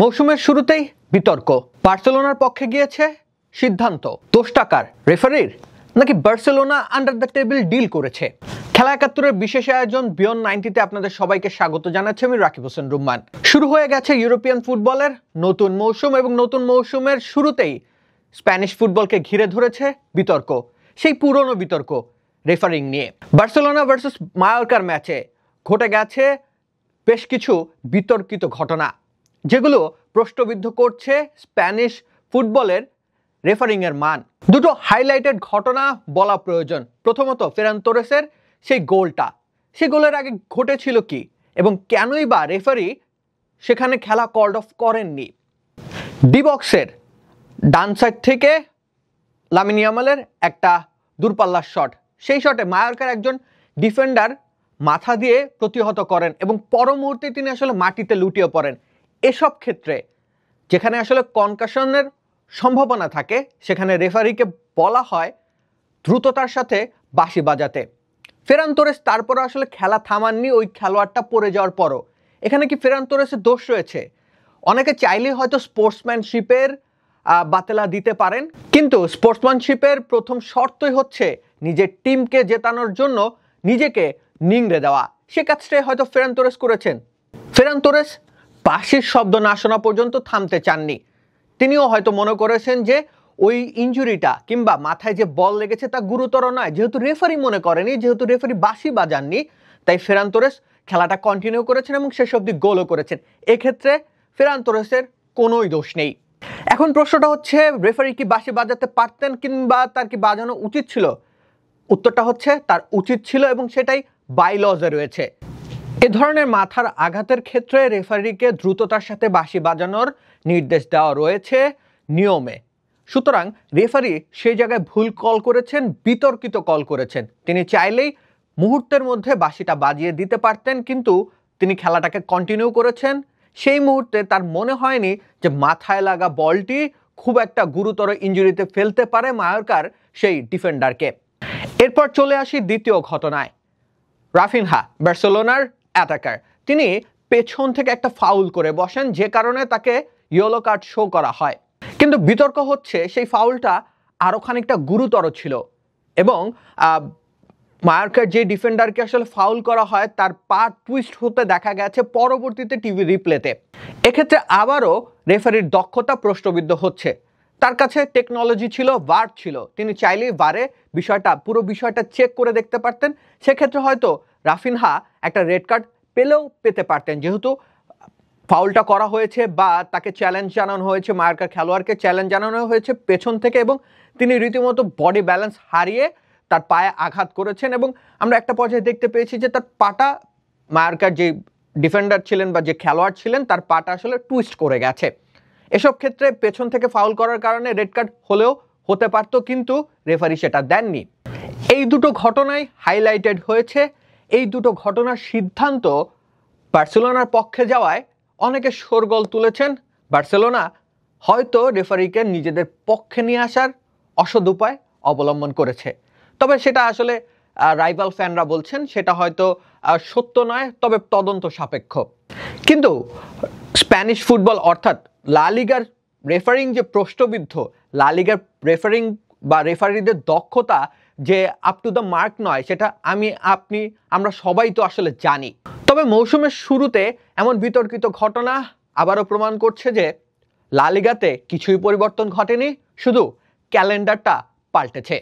মৌসুমের শুরুতেই বিতর্ক। বার্সেলোনার পক্ষে গিয়েছে সিদ্ধান্ত। দোষটা কার? রেফারির নাকি Barcelona under the table deal করেছে? খেলা ৭১-এর বিশেষ আয়োজন বিয়ন্ড 90-তে আপনাদের সবাইকে স্বাগত জানাচ্ছি আমি রাকিব হোসেন রুম্মান। শুরু হয়ে গেছে ইউরোপিয়ান ফুটবলের নতুন মৌসুম এবং নতুন মৌসুমের শুরুতেই স্প্যানিশ ফুটবলকে ঘিরে ধরেছে বিতর্ক। সেই পুরনো বিতর্ক রেফারিং নিয়ে। বার্সেলোনা ভার্সেস মায়োর্কার ম্যাচে ঘটে গেছে বেশ কিছু বিতর্কিত ঘটনা, যেগুলো প্রশ্নবিদ্ধ করছে স্প্যানিশ ফুটবলের রেফারিংয়ের মান। দুটো হাইলাইটেড ঘটনা বলা প্রয়োজন। প্রথমত ফেরান তোরেসের সেই গোলটা, সেই গোলের আগে ঘটেছিল কি এবং কেনই বা রেফারি সেখানে খেলা কল্ড অফ করেননি। ডি বক্সের ডান সাইড থেকে লামিন ইয়ামালের একটা দূরপাল্লার শট, সেই শটে মায়োর্কার একজন ডিফেন্ডার মাথা দিয়ে প্রতিহত করেন এবং পর মুহূর্তে তিনি আসলে মাটিতে লুটিয়ে পড়েন। এসব ক্ষেত্রে যেখানে আসলে কনকাশনের সম্ভাবনা থাকে সেখানে রেফারিকে বলা হয় দ্রুততার সাথে বাঁশি বাজাতে। ফেরান তোরেস তারপরও আসলে খেলা থামাননি ওই খেলোয়াড়টা পড়ে যাওয়ার পরও। এখানে কি ফেরান তোরেসের দোষ রয়েছে? অনেকে চাইলেই হয়তো স্পোর্টসম্যানশিপের বাতেলা দিতে পারেন, কিন্তু স্পোর্টসম্যানশিপের প্রথম শর্তই হচ্ছে নিজের টিমকে জেতানোর জন্য নিজেকে নিংড়ে দেওয়া। সে কাজটাই হয়তো ফেরান তোরেস করেছেন। ফেরান তোরেস বাঁশির শব্দ না শোনা পর্যন্ত থামতে চাননি। তিনিও হয়তো মনে করেছেন যে ওই ইনজুরিটা কিংবা মাথায় যে বল লেগেছে তা গুরুতর নয়। যেহেতু রেফারি মনে করেনি, যেহেতু রেফারি বাঁশি বাজাননি, তাই ফেরান তোরেস খেলাটা কন্টিনিউ করেছেন এবং শেষ অবধি গোলও করেছেন। এক্ষেত্রে ফেরান তোরেসের কোনোই দোষ নেই। এখন প্রশ্নটা হচ্ছে, রেফারি কি বাঁশি বাজাতে পারতেন কিংবা তার কি বাজানো উচিত ছিল? উত্তরটা হচ্ছে তার উচিত ছিল এবং সেটাই বাইলজে রয়েছে। এ ধরনের মাথার আঘাতের ক্ষেত্রে রেফারিকে দ্রুততার সাথে বাঁশি বাজানোর নির্দেশ দেওয়া রয়েছে নিয়মে। সুতরাং রেফারি সেই জায়গায় ভুল কল করেছেন, বিতর্কিত কল করেছেন। তিনি চাইলেই মুহূর্তের মধ্যে বাঁশিটা বাজিয়ে দিতে পারতেন, কিন্তু তিনি খেলাটাকে কন্টিনিউ করেছেন। সেই মুহূর্তে তার মনে হয়নি যে মাথায় লাগা বলটি খুব একটা গুরুতর ইনজুরিতে ফেলতে পারে মায়োর্কার সেই ডিফেন্ডারকে। এরপর চলে আসি দ্বিতীয় ঘটনায়। রাফিনহা, বার্সেলোনার অ্যাটাকার, তিনি পেছন থেকে একটা ফাউল করে বসেন, যে কারণে তাকে ইয়েলো কার্ড শো করা হয়। কিন্তু বিতর্ক হচ্ছে সেই ফাউলটা আরও খানিকটা গুরুতর ছিল এবং মায়োর্কার যে ডিফেন্ডারকে আসলে ফাউল করা হয় তার পা টুইস্ট হতে দেখা গেছে পরবর্তীতে টিভি রিপ্লেতে। এক্ষেত্রে আবারও রেফারির দক্ষতা প্রশ্নবিদ্ধ হচ্ছে। তার কাছে টেকনোলজি ছিল, ভার ছিল, তিনি চাইলেই ভারে পুরো বিষয়টা চেক করে দেখতে পারতেন। সেক্ষেত্রে হয়তো রাফিনহা একটা রেড কার্ড পেতে পারতেন, যেহেতু ফাউলটা করা হয়েছে বা তাকে চ্যালেঞ্জ জানানো হয়েছে, মায়োর্কার খেলোয়াড়কে চ্যালেঞ্জ জানানো হয়েছে পেছন থেকে এবং তিনি রীতিমতো বডি ব্যালেন্স হারিয়ে তার পায়ে আঘাত করেছেন এবং আমরা একটা পর্যায়ে দেখতে পেয়েছি যে তার পাটা, মায়োর্কার যে ডিফেন্ডার ছিলেন বা যে খেলোয়াড় ছিলেন তার পাটা আসলে টুইস্ট করে গেছে। এসব ক্ষেত্রে পেছন থেকে ফাউল করার কারণে রেড কার্ড হলেও হতে পারত, কিন্তু রেফারি সেটা দেননি। এই দুটো ঘটনাই হাইলাইটেড হয়েছে। এই দুটো ঘটনার সিদ্ধান্ত বার্সেলোনার পক্ষে যাওয়ায় অনেকে শোরগোল তুলেছেন। বার্সেলোনা হয়তো রেফারিকে নিজেদের পক্ষে নিয়ে আসার অসৎ উপায় অবলম্বন করেছে। তবে সেটা আসলে রাইভাল ফ্যানরা বলছেন সেটা হয়তো সত্য নয়, তবে তদন্ত সাপেক্ষ। কিন্তু স্প্যানিশ ফুটবল অর্থাৎ লা লিগার রেফারিং যে প্রশ্নবিদ্ধ, লা লিগার রেফারিং বা রেফারিদের দক্ষতা যে আপ টু দ্য মার্ক নয়, সেটা আমরা সবাই তো আসলে জানি। তবে মৌসুমের শুরুতে এমন বিতর্কিত ঘটনা আবারও প্রমাণ করছে যে লা লিগাতে কিছুই পরিবর্তন ঘটেনি, শুধু ক্যালেন্ডারটা পাল্টেছে।